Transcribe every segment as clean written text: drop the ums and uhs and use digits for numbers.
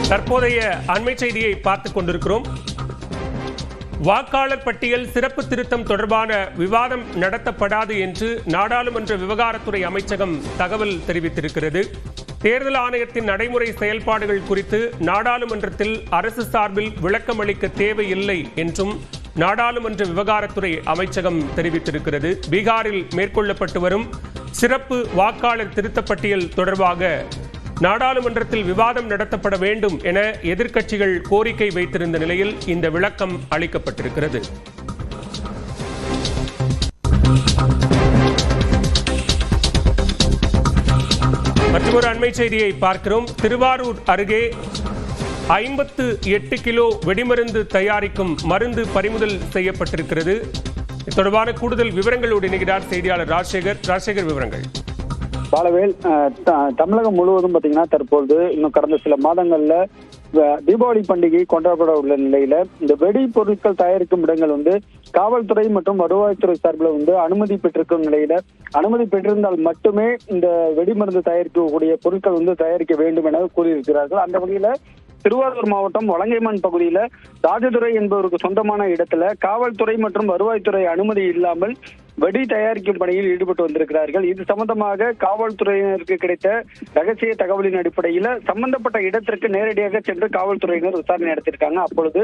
தற்போதைய அண்மை செய்தியை பார்த்துக் கொண்டிருக்கிறோம். வாக்காளர் பட்டியல் சிறப்பு திருத்தம் தொடர்பான விவாதம் நடத்தப்படாது என்று நாடாளுமன்ற விவகாரத்துறை அமைச்சகம் தகவல் தெரிவித்திருக்கிறது. தேர்தல் ஆணையத்தின் நடைமுறை செயல்பாடுகள் குறித்து நாடாளுமன்றத்தில் அரசு சார்பில் விளக்கம் அளிக்க தேவையில்லை என்றும் நாடாளுமன்ற விவகாரத்துறை அமைச்சகம் தெரிவித்திருக்கிறது. பீகாரில் மேற்கொள்ளப்பட்டு வரும் சிறப்பு வாக்காளர் திருத்தப்பட்டியல் தொடர்பாக நாடாளுமன்றத்தில் விவாதம் நடத்தப்பட வேண்டும் என எதிர்க்கட்சிகள் கோரிக்கை வைத்திருந்த நிலையில் இந்த விளக்கம் அளிக்கப்பட்டிருக்கிறது. மற்றொரு அண்மை செய்தியை பார்க்கிறோம். திருவாரூர் அருகே 58 கிலோ வெடிமருந்து தயாரிக்கும் மருந்து பறிமுதல் செய்யப்பட்டிருக்கிறது. இது தொடர்பான கூடுதல் விவரங்களோடு இணைகிறார் செய்தியாளர் ராஜசேகர். விவரங்கள். பாலவேல், தமிழகம் முழுவதும் பாத்தீங்கன்னா தற்போது இன்னும் கடந்த சில மாதங்கள்ல தீபாவளி பண்டிகை கொண்டாடப்பட உள்ள நிலையில இந்த வெடி பொருட்கள் தயாரிக்கும் இடங்கள் காவல்துறை மற்றும் வருவாய்த்துறை சார்பில் அனுமதி பெற்றிருக்கும் நிலையில அனுமதி பெற்றிருந்தால் மட்டுமே இந்த வெடிமருந்து தயாரிக்கக்கூடிய பொருட்கள் தயாரிக்க வேண்டும் என கூறியிருக்கிறார்கள். அந்த வகையில திருவாரூர் மாவட்டம் வலங்கைமான் பகுதியில ராஜதுரை என்பவருக்கு சொந்தமான இடத்துல காவல்துறை மற்றும் வருவாய்த்துறை அனுமதி இல்லாமல் வெடி தயாரிக்கும் பணியில் ஈடுபட்டு வந்திருக்கிறார்கள். இது சம்பந்தமாக காவல்துறையினருக்கு கிடைத்த ரகசிய தகவலின் அடிப்படையில் சம்பந்தப்பட்ட இடத்திற்கு நேரடியாக சென்று காவல்துறையினர் விசாரணை நடத்தியிருக்காங்க. அப்பொழுது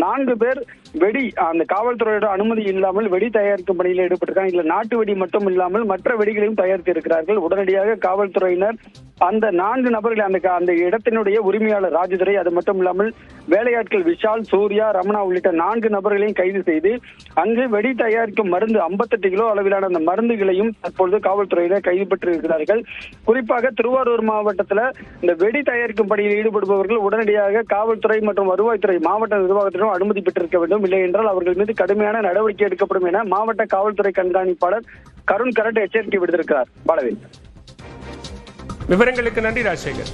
4 பேர் வெடி அந்த காவல்துறையோட அனுமதி இல்லாமல் வெடி தயாரிக்கும் பணியில் ஈடுபட்டிருக்காங்க. இதுல நாட்டு வெடி மட்டும் இல்லாமல் மற்ற வெடிகளையும் தயாரித்து இருக்கிறார்கள். உடனடியாக காவல்துறையினர் அந்த 4 நபர்கள் அந்த இடத்தினுடைய உரிமையாளர் ராஜதுரை, அது மட்டும் இல்லாமல் வேலையாட்கள் விஷால், சூர்யா, ரமணா உள்ளிட்ட 4 நபர்களையும் கைது செய்து அங்கு வெடி தயாரிக்கும் மருந்து 58 கிலோ அளவிலான அந்த மருந்துகளையும் தற்பொழுது காவல்துறையினர் கைப்பற்றியிருக்கிறார்கள். குறிப்பாக திருவாரூர் மாவட்டத்தில் இந்த வெடி தயாரிக்கும் பணியில் ஈடுபடுபவர்கள் உடனடியாக காவல்துறை மற்றும் வருவாய்த்துறை மாவட்ட நிர்வாகத்திடம் அனுமதி பெற்றிருக்க வேண்டும். இல்லை என்றால் அவர்கள் மீது கடுமையான நடவடிக்கை எடுக்கப்படும் என மாவட்ட காவல்துறை கண்காணிப்பாளர் கருண் கரட் எச்சரிக்கை விடுத்திருக்கிறார். பாலவேல், விவரங்களுக்கு நன்றி ராஜசேகர்.